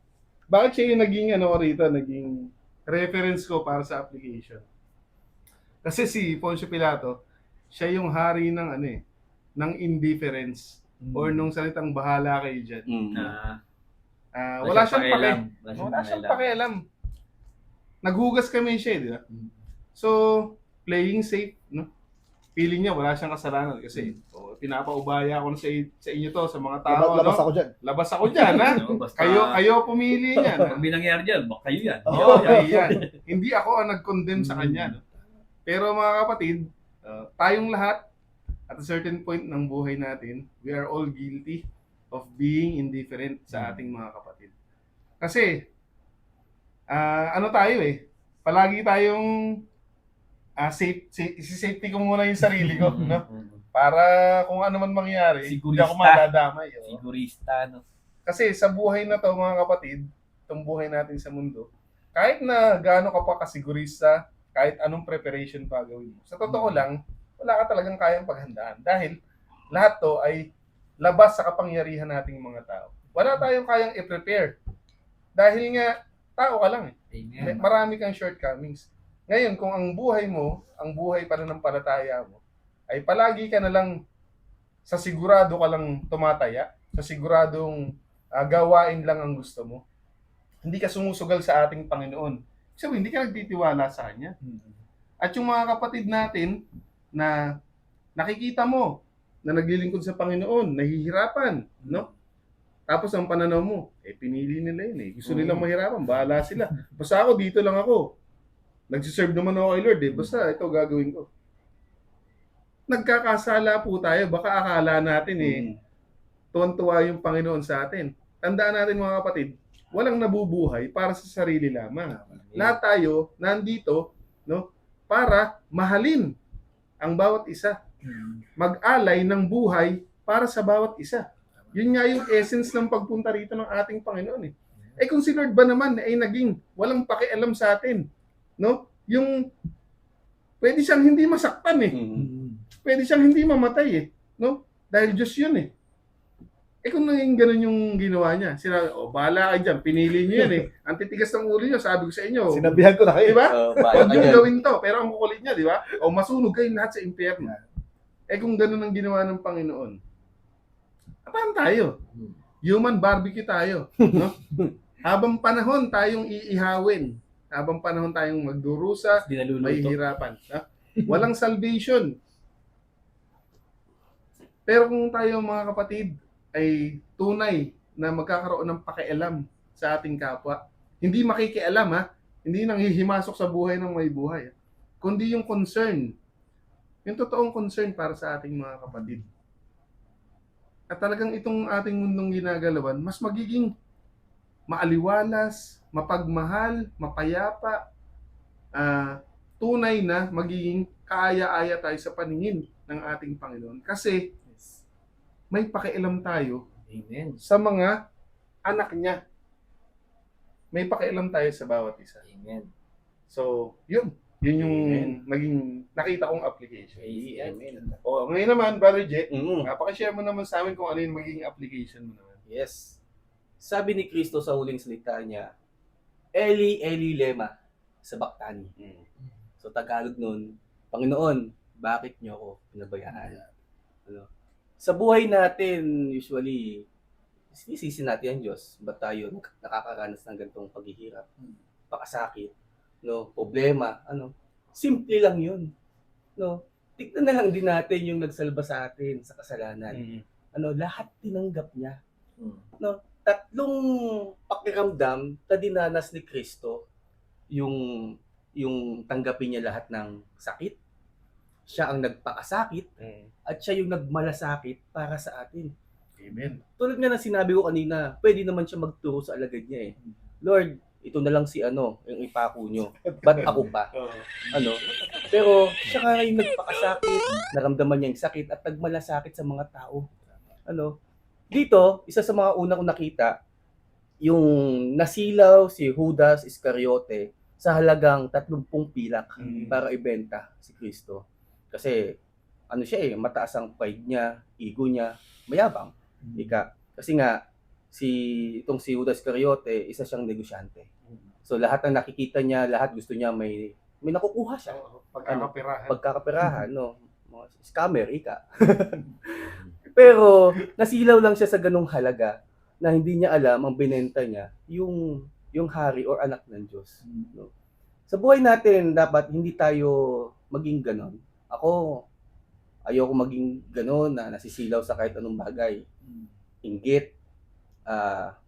Bakit siya yung naging rito, naging reference ko para sa application? Kasi si Poncio Pilato, siya yung hari ng ng indifference or nung salitang bahala kayo dyan. Wala siyang pake. Wala siyang pakialam. Naghugas kami siya, di ba? So, playing safe, no? Feeling niya wala siyang kasalanan kasi pinapaubaya ko na sa inyo to, sa mga tao, Labas no? ako dyan. Labas ako dyan, ha? No, basta, Kayo pumili niyan. ha? Pag may nangyari dyan, baka kayo yan. Oo, yan. Hindi ako ang nag-condemn sa kanya, no? Pero mga kapatid, tayong lahat, at a certain point ng buhay natin, we are all guilty of being indifferent sa ating mga kapatid. Kasi, tayo eh, palagi tayong safety ko muna yung sarili ko, no? Para kung ano man mangyari, hindi ako Sigurista. madadamay. Oh. Sigurista, no? Kasi sa buhay na to, mga kapatid, itong buhay natin sa mundo, kahit na gaano ka pa kasigurista, kahit anong preparation pa gawin mo, sa totoo lang, wala ka talagang kayang paghandaan. Dahil lahat to ay labas sa kapangyarihan nating mga tao. Wala tayong kayang i-prepare. Dahil nga, tao ka lang eh. Amen. Marami kang shortcomings. Ngayon, kung ang buhay mo, ang buhay pananampalataya mo, ay palagi ka na lang sa sigurado ka lang tumataya, sa siguradong gawain lang ang gusto mo. Hindi ka sumusugal sa ating Panginoon. So, hindi ka nagtitiwala sa Kanya. At yung mga kapatid natin na nakikita mo na naglilingkod sa Panginoon, nahihirapan, no? Tapos ang pananaw mo, pinili nila yun eh. Gusto nilang mahirapan, bahala sila. Basta ako, dito lang ako. Nagsiserve naman ako kay Lord eh. Basta ito gagawin ko. Nagkakasala po tayo. Baka akala natin tuwan-tuwa yung Panginoon sa atin. Tandaan natin mga kapatid, walang nabubuhay para sa sarili lamang. Lahat tayo nandito, no, para mahalin ang bawat isa. Mag-alay ng buhay para sa bawat isa. Yun nga yung essence ng pagpunta rito ng ating Panginoon eh. Kung si Lord ba naman ay naging walang pakialam sa atin, no? Yung pwede siyang hindi masaktan eh. Pwede siyang hindi mamatay eh, no? Dahil Diyos yun eh. Kung naging ganun yung ginawa niya, sila, bahala kayo dyan, pinili niyo yan eh. Ang titigas ng ulo niyo, sabi ko sa inyo. Sinabihan ko na kayo. Di ba? Huwag Bahala yung ka gawin to, pero ang kukulit niya, di ba? O masunog kayo lahat sa impyerno. Kung ganun ang ginawa ng Panginoon, paano tayo? Human barbecue tayo, no? Habang panahon tayong iihawin, habang panahon tayong magdurusa, Hindi naluluto. mahihirapan. Ha? Walang salvation. Pero kung tayo mga kapatid ay tunay na magkakaroon ng pakialam sa ating kapwa, hindi makikialam ha, hindi nanghihimasok sa buhay ng may buhay, kundi yung concern, yung totoong concern para sa ating mga kapatid. At talagang itong ating mundong ginagalawan, mas magiging maaliwalas, mapagmahal, mapayapa, tunay na magiging kaaya-aya tayo sa paningin ng ating Panginoon. Kasi may pakialam tayo Amen. sa mga anak niya. May pakialam tayo sa bawat isa. Amen. So, yun. Yun yung Amen. naging nakita kong application. Amen. O, ngayon naman, Brother Jet, Mm. pakishare mo naman sa amin kung ano yung magiging application mo naman. Yes. Sabi ni Kristo sa huling salita niya, Eli, Eli, lema, sabachthani. So Tagalog nun, Panginoon, bakit niyo ako pinabayaan? Ano? Sa buhay natin, usually, sinisisi natin ang Diyos. Ba't tayo nakakaranas ng ganitong paghihirap? Pakasakit, no? Problema, ano? Simple lang yun. No? Tignan na lang din natin yung nagsalba sa atin sa kasalanan. Ano, lahat tinanggap niya. No? Tatlong pakiramdam na dinanas ni Kristo yung tanggapin niya lahat ng sakit. Siya ang nagpakasakit at siya yung nagmalasakit para sa atin. Amen. Tulad nga ng sinabi ko kanina, pwede naman siya magturo sa alagad niya eh. Lord, ito na lang si ano, yung ipako nyo. Ba't ako pa? Ano? Pero siya nga yung nagpakasakit, naramdaman niya yung sakit at nagmalasakit sa mga tao. Ano? Dito, isa sa mga una kong nakita, yung nasilaw si Judas Iscariote sa halagang 30 pilak para ibenta si Kristo. Kasi ano siya eh, mataas ang pride niya, ego niya, mayabang. Kasi nga itong si Judas Iscariote, isa siyang negosyante. So lahat ng nakikita niya, lahat gusto niya may nakukuha siya. Pagkakapirahan. Pagkakaperahan, no? Mga scammer, ika. Pero nasilaw lang siya sa ganung halaga na hindi niya alam ang binenta niya yung hari or anak ng Diyos. No? Sa buhay natin, dapat hindi tayo maging ganon. Ako, ayoko maging ganon na nasisilaw sa kahit anong bagay. Inggit,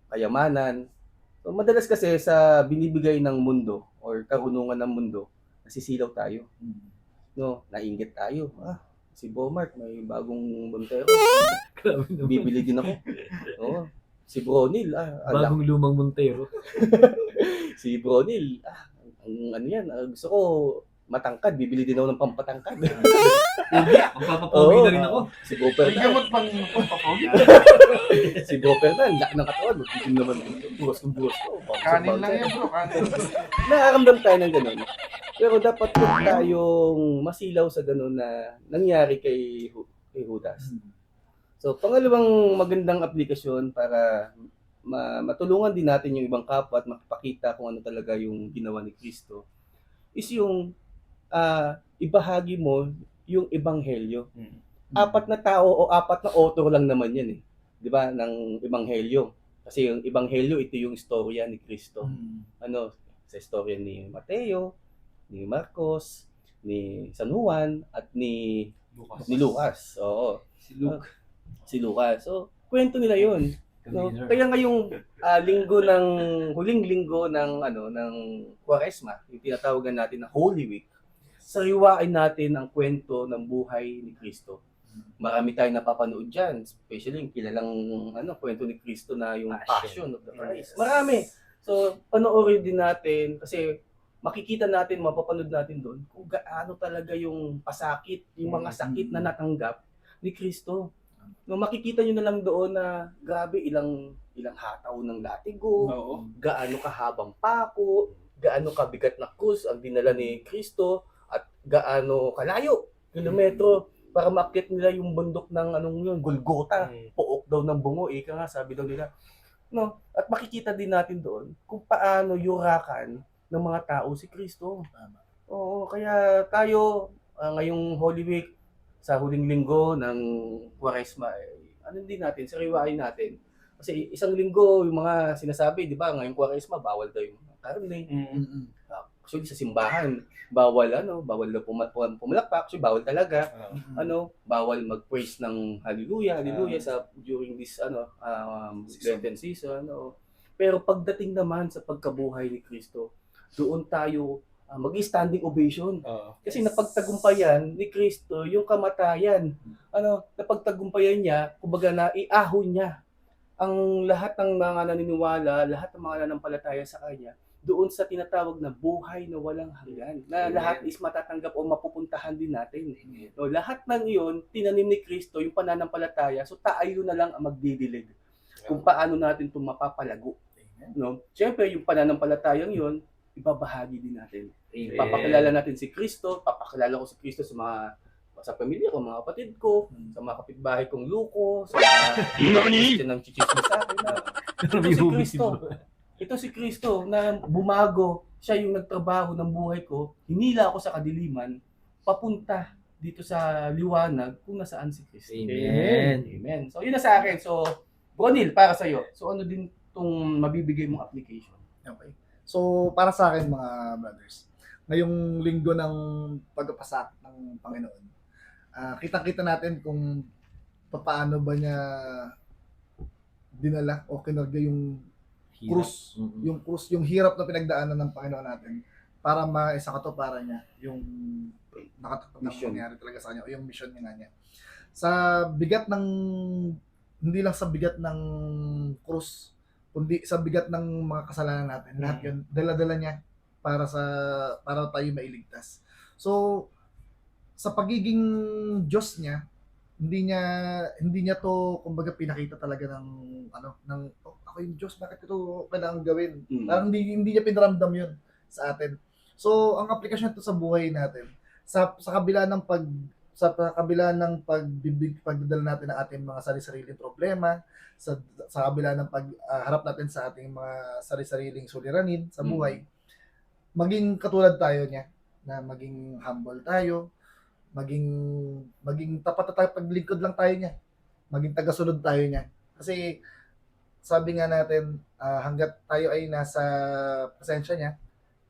kayamanan. So, madalas kasi sa binibigay ng mundo or karunungan ng mundo, nasisilaw tayo. No, nainggit tayo. Si Bomart may bagong Montero. Grabe naman. Bibili din ako. Oo. Si Bronil, Bagong lumang Montero. si Bronil, ang ano yan, gusto ko matangkad, bibili din ako ng pampatangkad. Pogi, magpapapogi na rin ako. Si Bro May Fernan, gamot pang papapogi. si Bro Fernan, laki ng katawan, magiging naman buwas ng buwas ko. Kanin lang yan, bro. Kanin. Nakaramdam tayo ng gano'n. Pero dapat huwag tayong masilaw sa gano'n na nangyari kay Judas. So, pangalawang magandang aplikasyon para matulungan din natin yung ibang kapwa at makipakita kung ano talaga yung ginawa ni Kristo is yung ibahagi mo yung ebanghelyo. Apat na tao o apat na author lang naman yan eh. 'Di ba? Ng ebanghelyo. Kasi yung ebanghelyo ito yung istorya ni Kristo. Ano, sa istorya ni Mateo, ni Marcos, ni San Juan at ni Lucas. Oo. Si Lucas. So, kwento nila 'yon. No? Kaya ngayong huling linggo ng Kwaresma, yung tinatawagan natin na Holy Week, sariwain natin ang kwento ng buhay ni Kristo. Marami tayong napapanood diyan, especially yung kilalang kwento ni Kristo na yung Passion of the Christ. Marami. So, panoorin din natin kasi makikita natin, mapapanood natin doon kung gaano talaga yung pasakit, yung mga sakit na natanggap ni Kristo. No, makikita nyo na lang doon na grabe ilang hataw ng latigo, gaano kahabang pako, gaano kabigat na krus ang dinala ni Kristo at gaano kalayo, kilometro para maakyat nila yung bundok ng Golgota, pook daw ng bungo, ika nga sabi daw nila. No, at makikita din natin doon kung paano yurakan ng mga tao si Kristo. Oo, kaya tayo ngayong Holy Week sa huling linggo ng Kwaresma, din natin, sariwain natin. Kasi isang linggo, yung mga sinasabi, di ba, ngayong Kwaresma, bawal daw yung karne. Actually, sa simbahan, bawal daw pumalakpak, actually, bawal talaga. Bawal mag-praise ng hallelujah during this, Lenten season. Pero pagdating naman sa pagkabuhay ni Kristo, doon tayo mag-standing ovation. Kasi napagtagumpayan ni Kristo yung kamatayan. Napagtagumpayan niya, kumbaga na iahon niya ang lahat ng mga naniniwala, lahat ng mga nananampalataya sa Kanya, doon sa tinatawag na buhay na walang hanggan, na Amen. lahat is matatanggap o mapupuntahan din natin. No, lahat ng iyon, tinanim ni Kristo, yung pananampalataya, so tayo na lang ang magdidilig kung paano natin ito mapapalago. No? Siyempre, yung pananampalatayang yun, ibabahagi din natin. Amen. Papakilala natin si Kristo, papakilala ko si Kristo sa pamilya ko, mga kapatid ko, sa mga kapitbahay kong luko, sa mga Christian ng chichismis sa akin. Ito si Kristo na bumago, siya yung nagtrabaho ng buhay ko, hinila ako sa kadiliman, papunta dito sa liwanag kung nasaan si Kristo. Amen. Amen. So, yun na sa akin. So, Bronil, para sa'yo. So, ano din itong mabibigay mong application? Okay. So, para sa akin mga brothers, ngayong linggo ng pagpapasak ng Panginoon, kitang-kita natin kung paano ba niya dinala o kinarga yung krus, yung hirap na pinagdaanan ng Panginoon natin para maisakatuparan niya yung nakatakot na Mission. mangyari talaga sa kanya o yung mission niya nga niya. Sa bigat ng, hindi lang sa bigat ng krus, kundi sa bigat ng mga kasalanan natin. Lahat yun, dala-dala niya para tayo mailigtas. So, sa pagiging Diyos niya, hindi niya to kumbaga pinakita talaga ng ako yung Diyos, bakit ito kailangan gawin? Parang hindi niya pinaramdam yun sa atin. So, ang aplikasyon ito sa buhay natin, sa kabila ng pagdadala natin ng ating mga sarili-sariling problema, sa kabila ng pagharap natin sa ating mga sarili-sariling suliranin sa buhay, maging katulad tayo niya, na maging humble tayo, maging tapat na tayo, paglingkod lang tayo niya, maging tagasunod tayo niya. Kasi sabi nga natin, hanggat tayo ay nasa presensya niya,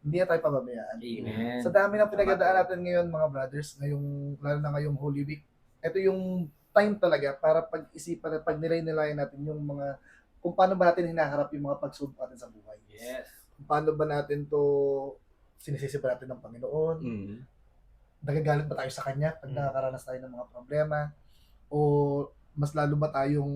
hindi na tayo pababayaan. Amen. Sa dami ng pinagdadaan natin ngayon mga brothers, lalo na ngayong Holy Week, ito yung time talaga para pag-isipan at pag-nilay-nilayan natin yung mga, kung paano ba natin hinaharap yung mga pagsubok natin sa buhay. Yes. Kung paano ba natin to sinisisi ba natin ng Panginoon, nagagalit ba tayo sa Kanya pag nakakaranas tayo ng mga problema, o mas lalo ba tayong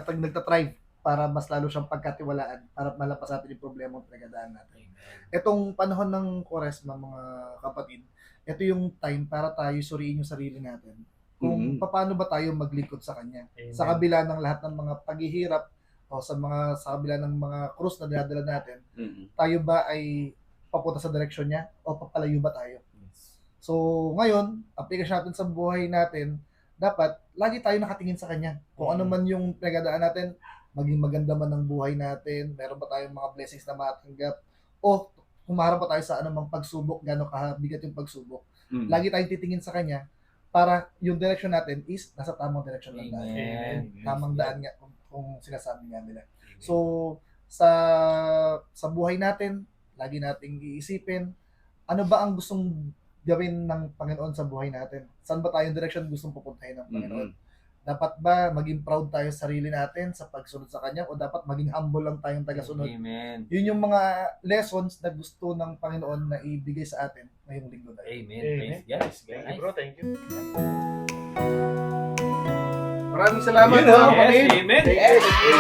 nagtatrive para mas lalo siyang pagkatiwalaan para malapas natin yung problema at pinagdadaan natin. Itong panahon ng Kwaresma, mga kapatid, ito yung time para tayo suriin yung sarili natin kung paano ba tayo maglingkod sa Kanya. Amen. Sa kabila ng lahat ng mga paghihirap o sa kabila ng mga krus na dinadala natin, tayo ba ay papunta sa direksyon niya o papalayo ba tayo? So, ngayon, application natin sa buhay natin, dapat lagi tayo nakatingin sa Kanya. Kung ano man yung pinagdadaan natin, maging maganda man ang buhay natin, meron ba tayong mga blessings na matanggap, o kung maharap pa tayo sa anumang pagsubok, gano'ng kabigat yung pagsubok, lagi tayong titingin sa Kanya para yung direction natin is nasa tamang direction lang tayo. Amen. Tamang daan nga kung sinasabi nga nila. So, sa buhay natin, lagi nating iisipin, ano ba ang gustong gawin ng Panginoon sa buhay natin? Saan ba tayong direction gustong pupuntahin ng Panginoon? Dapat ba maging proud tayo sa sarili natin sa pagsunod sa Kanya, o dapat maging humble lang tayong tagasunod? Amen. Yun yung mga lessons na gusto ng Panginoon na ibigay sa atin ngayong linggo na yun. Amen. Praise God. Thank you, bro. Thank you. Maraming salamat, Yun, no? mga kapatid. Yes, amen. Thank you.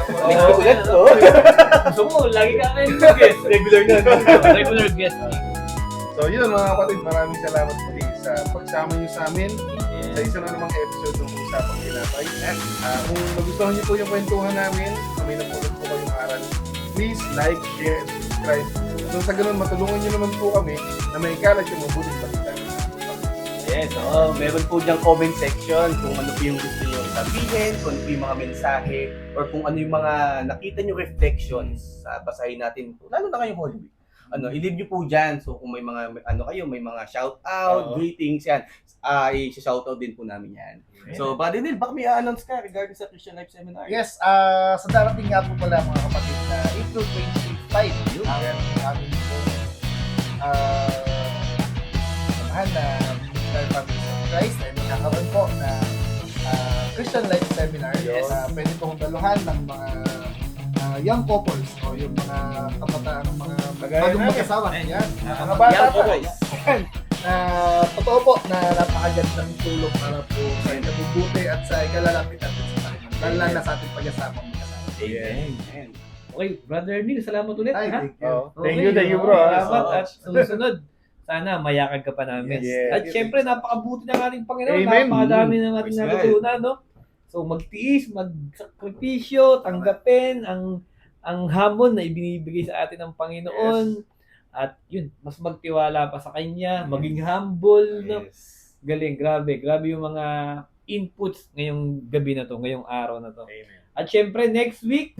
Next week ulit, Gusto mo, lagi ka kayo guest. Regular na. Regular guest. So yun mga kapatid, maraming salamat muli sa pagsama niyo sa amin sa isa na namang episode ng Usapang Tinapay. Kung nagustuhan niyo po yung kwentuhan namin, may napulot po kayong aral, please like, share, and subscribe. So sa ganun, matulungan niyo naman po kami na may kalat yung mabuting balita. Yes, meron po diyang comment section kung ano po yung gusto niyo sabihin, kung ano po yung mga mensahe, or kung ano yung mga nakita niyo reflections. Basahin natin po, lalo na ngayong Holy Week. I-leave niyo po dyan. So kung may mga, may mga shout out, greetings yan, i-shout out din po namin yan. So, Brother Neil, baka may announce ka regarding sa Christian Life Seminar? Yes, sa darating nga po pala mga kapatid na April 25, ang aming pong samahan na Ministerial Family of Christ ay magkakaroon po na Christian Life Seminar. Yes. Pwede pong daluhan ng mga young couples o yung mga kabataang mga bagong magkasawa. Yan. Mga bata pa. totoo po na napakagandang tulong para po sa ikabubuti at sa ikalalapit natin sa Panginoon. Lalo na sa ating pag-asapang magkasama. Amen. Okay, Brother Neil, salamat ulit. Ay, ha? thank you. Oh, thank you bro. Salamat Oo. at susunod. Sana mayakag ka pa namin. Yes. At syempre, napakabuti ng ating Panginoon. Amen. Napakadami ng ating Praise natutunan, no? So, magtiis, magsakripisyo, tanggapin ang hamon na ibinibigay sa atin ng Panginoon. At yun, mas magtiwala pa sa Kanya, maging humble, no? Yes. Galing, grabe. Grabe yung mga inputs ngayong gabi na to, ngayong araw na to. Amen. At syempre, next week,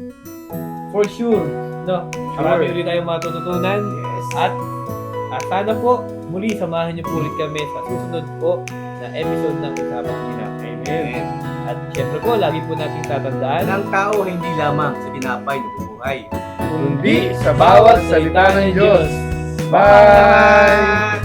for sure, no? Marami ulit tayong matututunan. Yes. At sana po, muli samahan niyo po ulit kami sa susunod po na episode ng Usapang Ginap. Amen. At syempre po, lagi po natin tatandaan Ang tao hindi lamang sa tinapay na bubuhay. Kundi sa bawat salita ng Diyos. Bye!